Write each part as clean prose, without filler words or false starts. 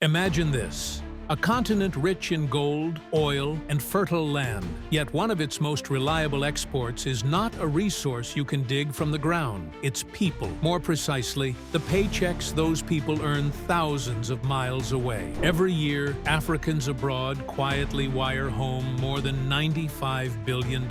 Imagine this. A continent rich in gold, oil, and fertile land, yet one of its most reliable exports is not a resource you can dig from the ground. It's people. More precisely, the paychecks those people earn thousands of miles away. Every year, Africans abroad quietly wire home more than $95 billion.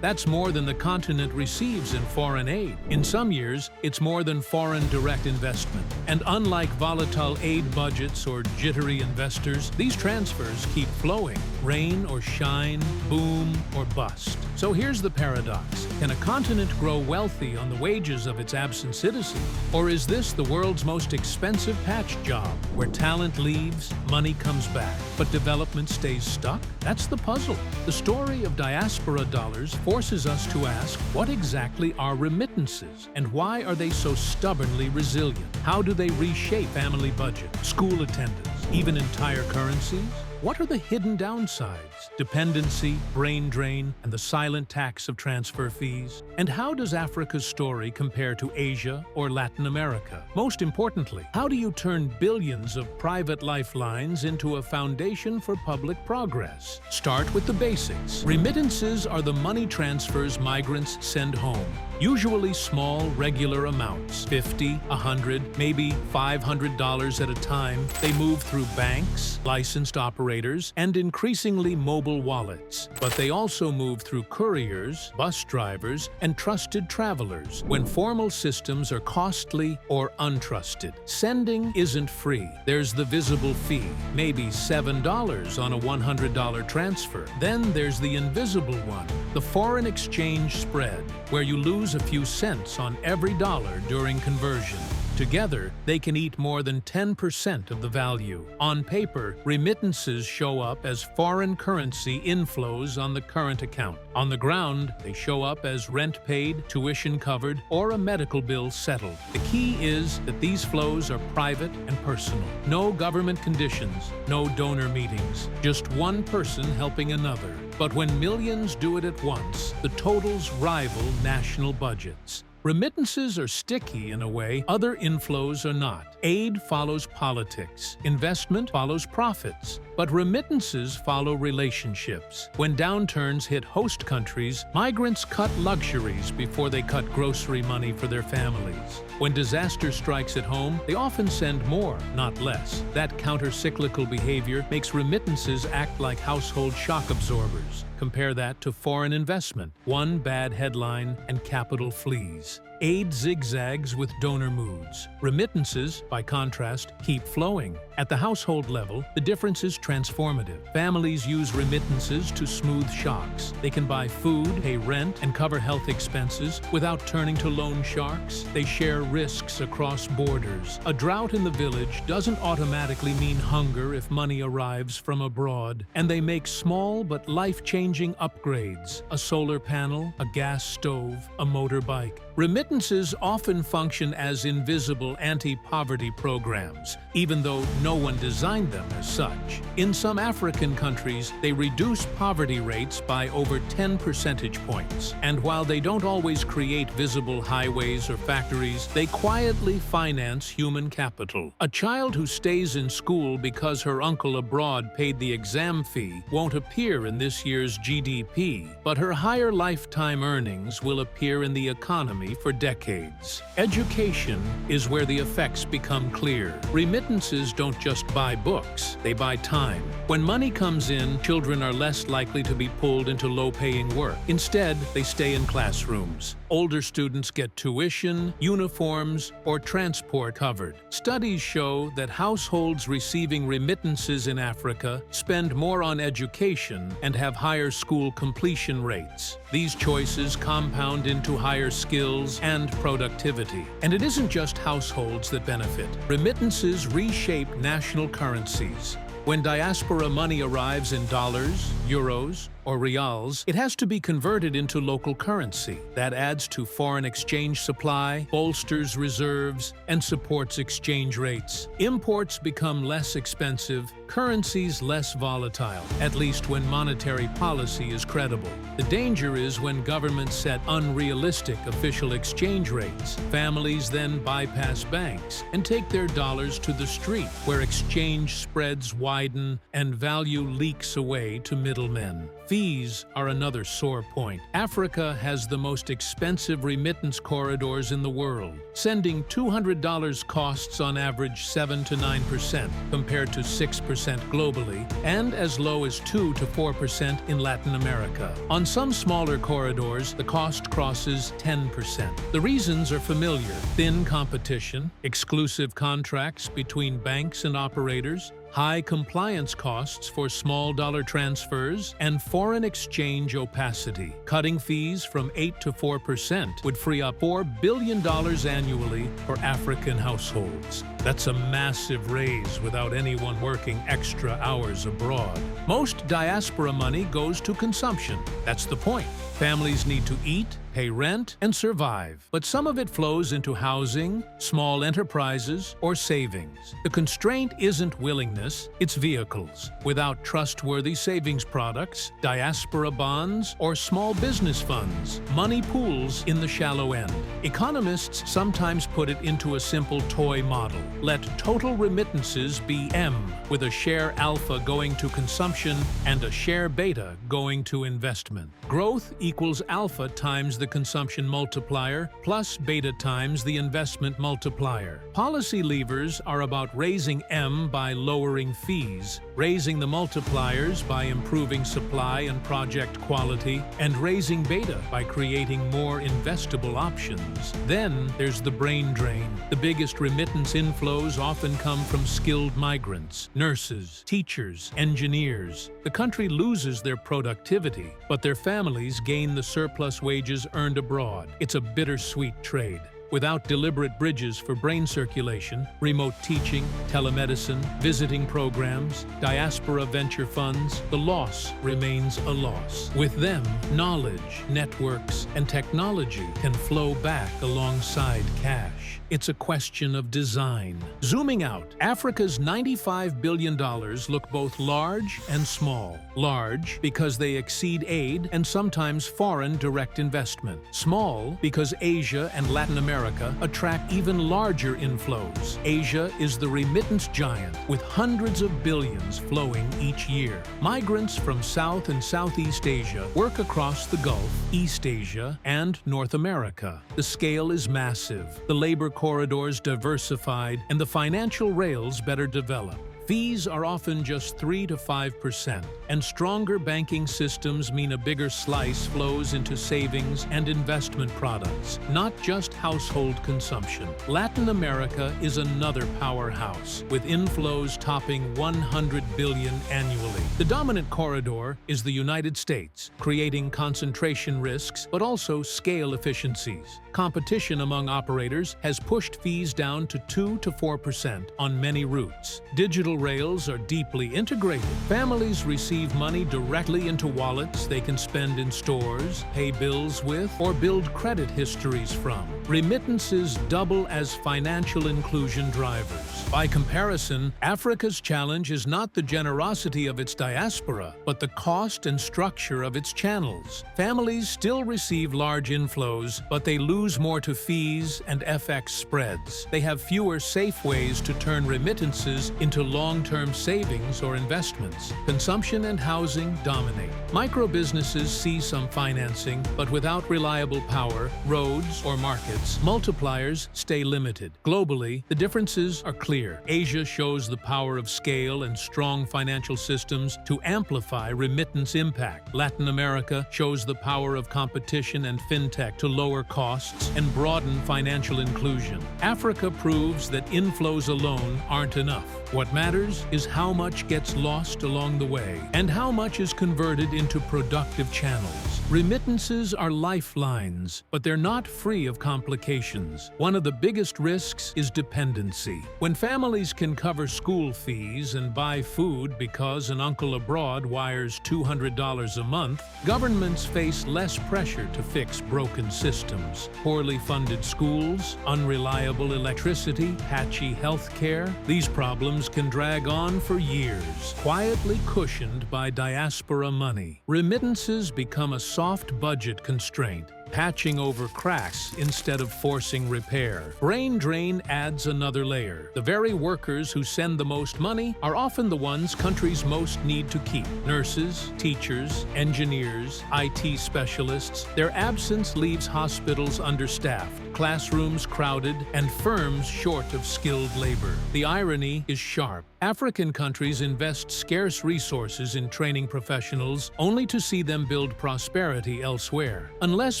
That's more than the continent receives in foreign aid. In some years, it's more than foreign direct investment. And unlike volatile aid budgets or jittery investors, these transfers keep flowing, rain or shine, boom or bust. So here's the paradox. Can a continent grow wealthy on the wages of its absent citizens? Or is this the world's most expensive patch job, where talent leaves, money comes back, but development stays stuck? That's the puzzle. The story of diaspora dollars forces us to ask, what exactly are remittances, and why are they so stubbornly resilient? How do they reshape family budgets, school attendance, even entire currencies? What are the hidden downsides? Dependency, brain drain, and the silent tax of transfer fees? And how does Africa's story compare to Asia or Latin America? Most importantly, how do you turn billions of private lifelines into a foundation for public progress? Start with the basics. Remittances are the money transfers migrants send home. Usually small, regular amounts, $50, $100, maybe $500 at a time. They move through banks, licensed operators, and increasingly mobile wallets. But they also move through couriers, bus drivers, and trusted travelers when formal systems are costly or untrusted. Sending isn't free. There's the visible fee, maybe $7 on a $100 transfer. Then there's the invisible one, the foreign exchange spread, where you lose a few cents on every dollar during conversion. Together, they can eat more than 10% of the value. On paper, remittances show up as foreign currency inflows on the current account. On the ground, they show up as rent paid, tuition covered, or a medical bill settled. The key is that these flows are private and personal. No government conditions, no donor meetings, just one person helping another. But when millions do it at once, the totals rival national budgets. Remittances are sticky in a way other inflows are not. Aid follows politics. Investment follows profits. But remittances follow relationships. When downturns hit host countries, migrants cut luxuries before they cut grocery money for their families. When disaster strikes at home, they often send more, not less. That counter-cyclical behavior makes remittances act like household shock absorbers. Compare that to foreign investment. One bad headline and capital flees. Aid zigzags with donor moods. Remittances, by contrast, keep flowing. At the household level, the difference is transformative. Families use remittances to smooth shocks. They can buy food, pay rent, and cover health expenses without turning to loan sharks. They share risks across borders. A drought in the village doesn't automatically mean hunger if money arrives from abroad. And they make small but life-changing upgrades. A solar panel, a gas stove, a motorbike. Remittances often function as invisible anti-poverty programs, even though no one designed them as such. In some African countries, they reduce poverty rates by over 10 percentage points. And while they don't always create visible highways or factories, they quietly finance human capital. A child who stays in school because her uncle abroad paid the exam fee won't appear in this year's GDP, but her higher lifetime earnings will appear in the economy for decades. Education is where the effects become clear. Remittances don't just buy books, they buy time. When money comes in, children are less likely to be pulled into low-paying work. Instead, they stay in classrooms. Older students get tuition, uniforms, or transport covered. Studies show that households receiving remittances in Africa spend more on education and have higher school completion rates. These choices compound into higher skills and productivity. And it isn't just households that benefit. Remittances reshape national currencies. When diaspora money arrives in dollars, euros, or reals, it has to be converted into local currency. That adds to foreign exchange supply, bolsters reserves, and supports exchange rates. Imports become less expensive, currencies less volatile, at least when monetary policy is credible. The danger is when governments set unrealistic official exchange rates. Families then bypass banks and take their dollars to the street, where exchange spreads widen and value leaks away to middlemen. Fees are another sore point. Africa has the most expensive remittance corridors in the world. Sending $200 costs on average 7 to 9%, compared to 6% globally, and as low as 2 to 4% in Latin America. On some smaller corridors, the cost crosses 10%. The reasons are familiar: thin competition, exclusive contracts between banks and operators, high compliance costs for small dollar transfers, and foreign exchange opacity. Cutting fees from 8 to 4% would free up $4 billion annually for African households. That's a massive raise without anyone working extra hours abroad. Most diaspora money goes to consumption. That's the point. Families need to eat, pay rent, and survive. But some of it flows into housing, small enterprises, or savings. The constraint isn't willingness, it's vehicles. Without trustworthy savings products, diaspora bonds, or small business funds, money pools in the shallow end. Economists sometimes put it into a simple toy model. Let total remittances be M, with a share alpha going to consumption and a share beta going to investment. Growth equals alpha times the consumption multiplier plus beta times the investment multiplier. Policy levers are about raising M by lowering fees, raising the multipliers by improving supply and project quality, and raising beta by creating more investable options. Then there's the brain drain. The biggest remittance inflows often come from skilled migrants, nurses, teachers, engineers. The country loses their productivity, but their families gain the surplus wages earned abroad. It's a bittersweet trade. Without deliberate bridges for brain circulation, remote teaching, telemedicine, visiting programs, diaspora venture funds, the loss remains a loss. With them, knowledge, networks, and technology can flow back alongside cash. It's a question of design. Zooming out, Africa's $95 billion look both large and small. Large because they exceed aid and sometimes foreign direct investment. Small because Asia and Latin America attract even larger inflows. Asia is the remittance giant, with hundreds of billions flowing each year. Migrants from South and Southeast Asia work across the Gulf, East Asia, and North America. The scale is massive, the labor corridors diversified, and the financial rails better developed. Fees are often just 3 to 5%, and stronger banking systems mean a bigger slice flows into savings and investment products, not just household consumption. Latin America is another powerhouse, with inflows topping $100 billion annually. The dominant corridor is the United States, creating concentration risks but also scale efficiencies. Competition among operators has pushed fees down to 2 to 4% on many routes. Digital rails are deeply integrated. Families receive money directly into wallets they can spend in stores, pay bills with, or build credit histories from. Remittances double as financial inclusion drivers. By comparison, Africa's challenge is not the generosity of its diaspora, but the cost and structure of its channels. Families still receive large inflows, but they lose more to fees and FX spreads. They have fewer safe ways to turn remittances into long-term savings or investments. Consumption and housing dominate. Micro-businesses see some financing, but without reliable power, roads, or markets, multipliers stay limited. Globally, the differences are clear. Asia shows the power of scale and strong financial systems to amplify remittance impact. Latin America shows the power of competition and fintech to lower costs and broaden financial inclusion. Africa proves that inflows alone aren't enough. What matters is how much gets lost along the way and how much is converted into productive channels. Remittances are lifelines, but they're not free of competition. complications. One of the biggest risks is dependency. When families can cover school fees and buy food because an uncle abroad wires $200 a month, governments face less pressure to fix broken systems. Poorly funded schools, unreliable electricity, patchy health care, these problems can drag on for years, quietly cushioned by diaspora money. Remittances become a soft budget constraint, patching over cracks instead of forcing repair. Brain drain adds another layer. The very workers who send the most money are often the ones countries most need to keep. Nurses, teachers, engineers, IT specialists. Their absence leaves hospitals understaffed, classrooms crowded, and firms short of skilled labor. The irony is sharp. African countries invest scarce resources in training professionals only to see them build prosperity elsewhere. Unless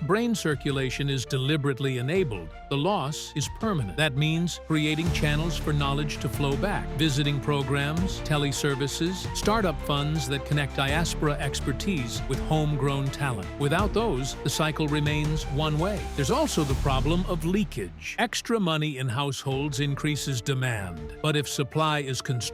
brain circulation is deliberately enabled, the loss is permanent. That means creating channels for knowledge to flow back, visiting programs, teleservices, startup funds that connect diaspora expertise with homegrown talent. Without those, the cycle remains one way. There's also the problem of leakage. Extra money in households increases demand, but if supply is constrained,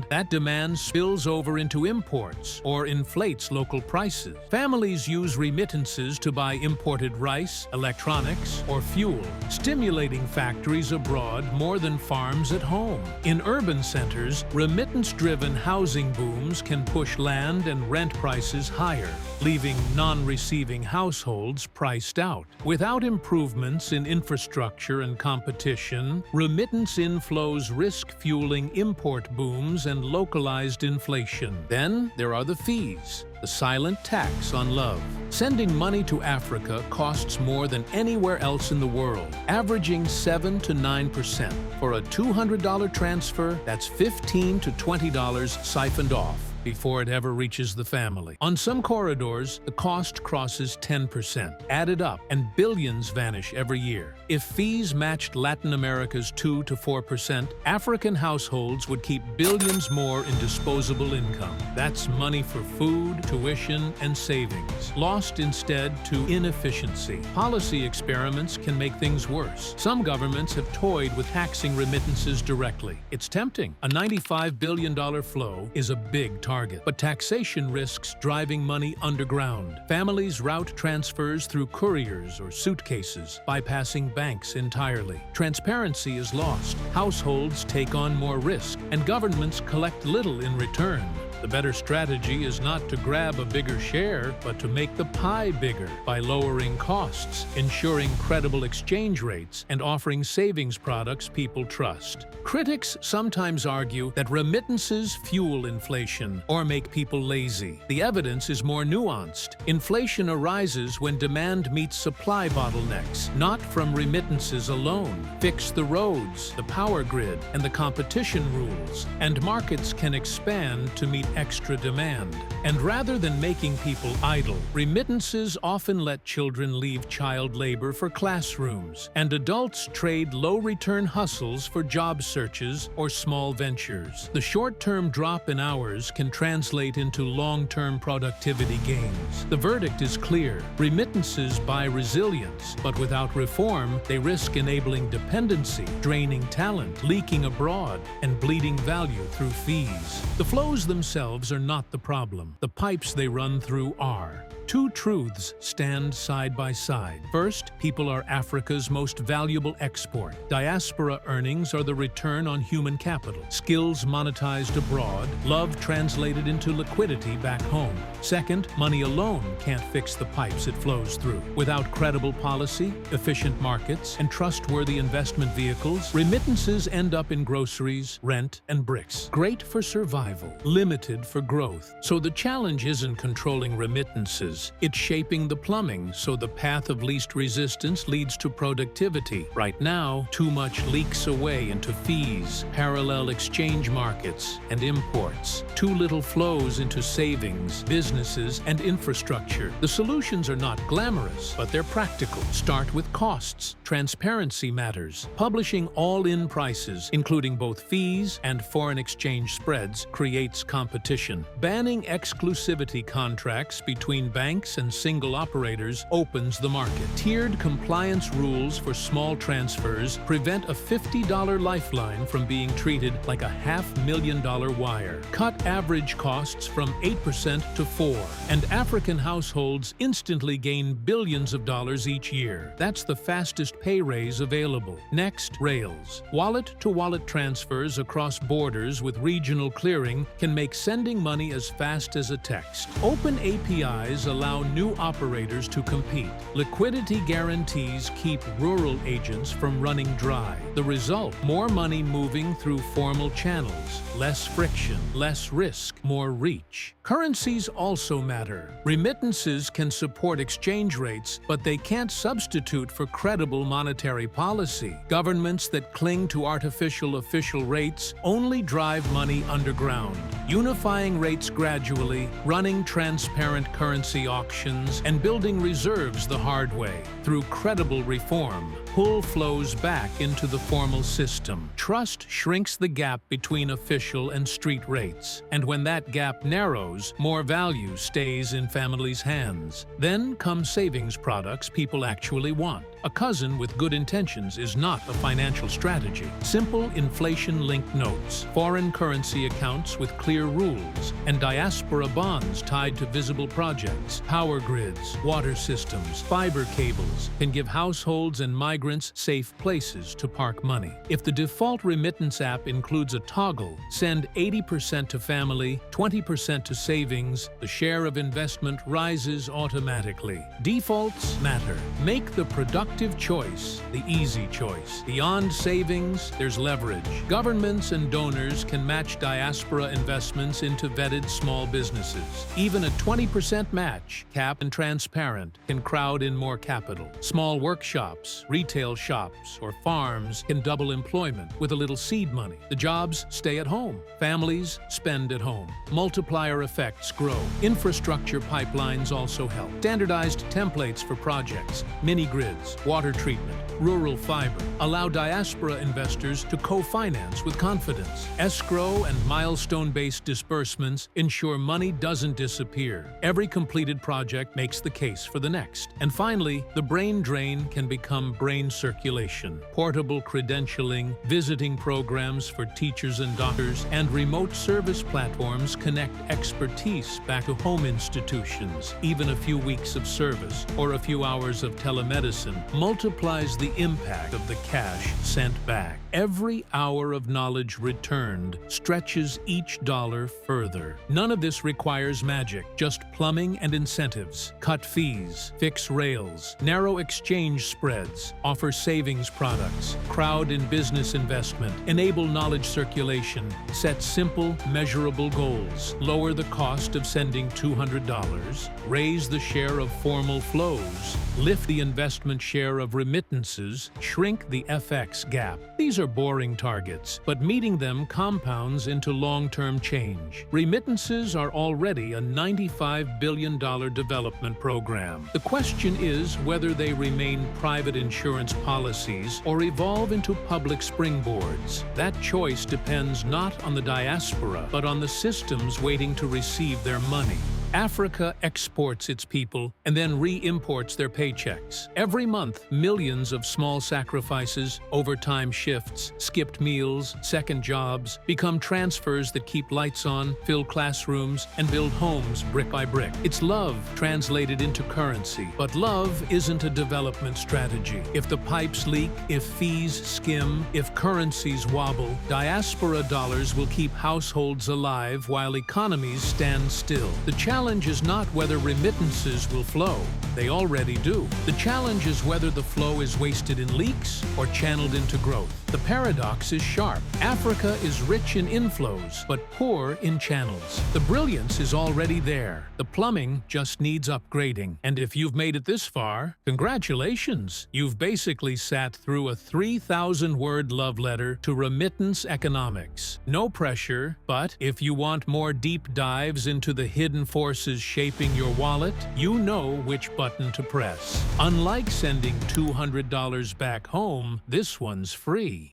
that demand spills over into imports or inflates local prices. Families use remittances to buy imported rice, electronics, or fuel, stimulating factories abroad more than farms at home. In urban centers, remittance-driven housing booms can push land and rent prices higher, leaving non-receiving households priced out. Without improvements in infrastructure and competition, remittance inflows risk fueling import booms and localized inflation. Then there are the fees, the silent tax on love. Sending money to Africa costs more than anywhere else in the world, averaging 7 to 9%. For a $200 transfer, that's $15 to $20 siphoned off before it ever reaches the family. On some corridors, the cost crosses 10%, added up, and billions vanish every year. If fees matched Latin America's 2 to 4%, African households would keep billions more in disposable income. That's money for food, tuition, and savings, lost instead to inefficiency. Policy experiments can make things worse. Some governments have toyed with taxing remittances directly. It's tempting. A $95 billion flow is a big target, but taxation risks driving money underground. Families route transfers through couriers or suitcases, bypassing banks entirely. Transparency is lost, households take on more risk, and governments collect little in return. The better strategy is not to grab a bigger share, but to make the pie bigger by lowering costs, ensuring credible exchange rates, and offering savings products people trust. Critics sometimes argue that remittances fuel inflation or make people lazy. The evidence is more nuanced. Inflation arises when demand meets supply bottlenecks, not from remittances alone. Fix the roads, the power grid, and the competition rules, and markets can expand to meet extra demand. And rather than making people idle, remittances often let children leave child labor for classrooms, and adults trade low-return hustles for job searches or small ventures. The short-term drop in hours can translate into long-term productivity gains. The verdict is clear. Remittances buy resilience, but without reform, they risk enabling dependency, draining talent, leaking abroad, and bleeding value through fees. The flows themselves are not the problem. The pipes they run through are. Two truths stand side by side. First, people are Africa's most valuable export. Diaspora earnings are the return on human capital. Skills monetized abroad, love translated into liquidity back home. Second, money alone can't fix the pipes it flows through. Without credible policy, efficient markets, and trustworthy investment vehicles, remittances end up in groceries, rent, and bricks. Great for survival, limited for growth. So the challenge isn't controlling remittances. It's shaping the plumbing so the path of least resistance leads to productivity. Right now, too much leaks away into fees, parallel exchange markets, and imports. Too little flows into savings, businesses, and infrastructure. The solutions are not glamorous, but they're practical. Start with costs. Transparency matters. Publishing all-in prices, including both fees and foreign exchange spreads, creates competition. Banning exclusivity contracts between banks banks and single operators opens the market. Tiered compliance rules for small transfers prevent a $50 lifeline from being treated like a $500,000 wire. Cut average costs from 8% to 4%, and African households instantly gain billions of dollars each year. That's the fastest pay raise available. Next, rails. Wallet-to-wallet transfers across borders with regional clearing can make sending money as fast as a text. Open APIs allow new operators to compete. Liquidity guarantees keep rural agents from running dry. The result, more money moving through formal channels, less friction, less risk, more reach. Currencies also matter. Remittances can support exchange rates, but they can't substitute for credible monetary policy. Governments that cling to artificial official rates only drive money underground. Unifying rates gradually, running transparent currency auctions, and building reserves the hard way. Through credible reform, pull flows back into the formal system. Trust shrinks the gap between official and street rates. And when that gap narrows, more value stays in families' hands. Then come savings products people actually want. A cousin with good intentions is not a financial strategy. Simple inflation-linked notes, foreign currency accounts with clear rules, and diaspora bonds tied to visible projects, power grids, water systems, fiber cables can give households and migrants safe places to park money. If the default remittance app includes a toggle, send 80% to family, 20% to savings, the share of investment rises automatically. Defaults matter. Make the productive choice the easy choice. Beyond savings, there's leverage. Governments and donors can match diaspora investments into vetted small businesses. Even a 20% match, cap and transparent, can crowd in more capital. Small workshops, retail shops, or farms can double employment with a little seed money. The jobs stay at home. Families spend at home. Multiplier effects grow. Infrastructure pipelines also help. Standardized templates for projects, mini-grids, water treatment, rural fiber allow diaspora investors to co-finance with confidence. Escrow and milestone-based disbursements ensure money doesn't disappear. Every completed project makes the case for the next. And finally, the brain drain can become brain circulation. Portable credentialing, visiting programs for teachers and doctors, and remote service platforms connect expertise back to home institutions. Even a few weeks of service or a few hours of telemedicine multiplies the impact of the cash sent back. Every hour of knowledge returned stretches each dollar further. None of this requires magic, just plumbing and incentives. Cut fees, fix rails, narrow exchange spreads, offer savings products, crowd in business investment, enable knowledge circulation, set simple, measurable goals, lower the cost of sending $200, raise the share of formal flows, lift the investment share of remittances, shrink the FX gap. These are boring targets, but meeting them compounds into long-term change. Remittances are already a $95 billion development program. The question is whether they remain private insurance policies or evolve into public springboards. That choice depends not on the diaspora, but on the systems waiting to receive their money. Africa exports its people and then re-imports their paychecks. Every month, millions of small sacrifices, overtime shifts, skipped meals, second jobs become transfers that keep lights on, fill classrooms, and build homes brick by brick. It's love translated into currency. But love isn't a development strategy. If the pipes leak, if fees skim, if currencies wobble, diaspora dollars will keep households alive while economies stand still. The challenge is not whether remittances will flow. They already do. The challenge is whether the flow is wasted in leaks or channeled into growth. The paradox is sharp. Africa is rich in inflows, but poor in channels. The brilliance is already there. The plumbing just needs upgrading. And if you've made it this far, congratulations! You've basically sat through a 3,000-word love letter to remittance economics. No pressure, but if you want more deep dives into the hidden forces shaping your wallet, you know which button to press. Unlike sending $200 back home, this one's free.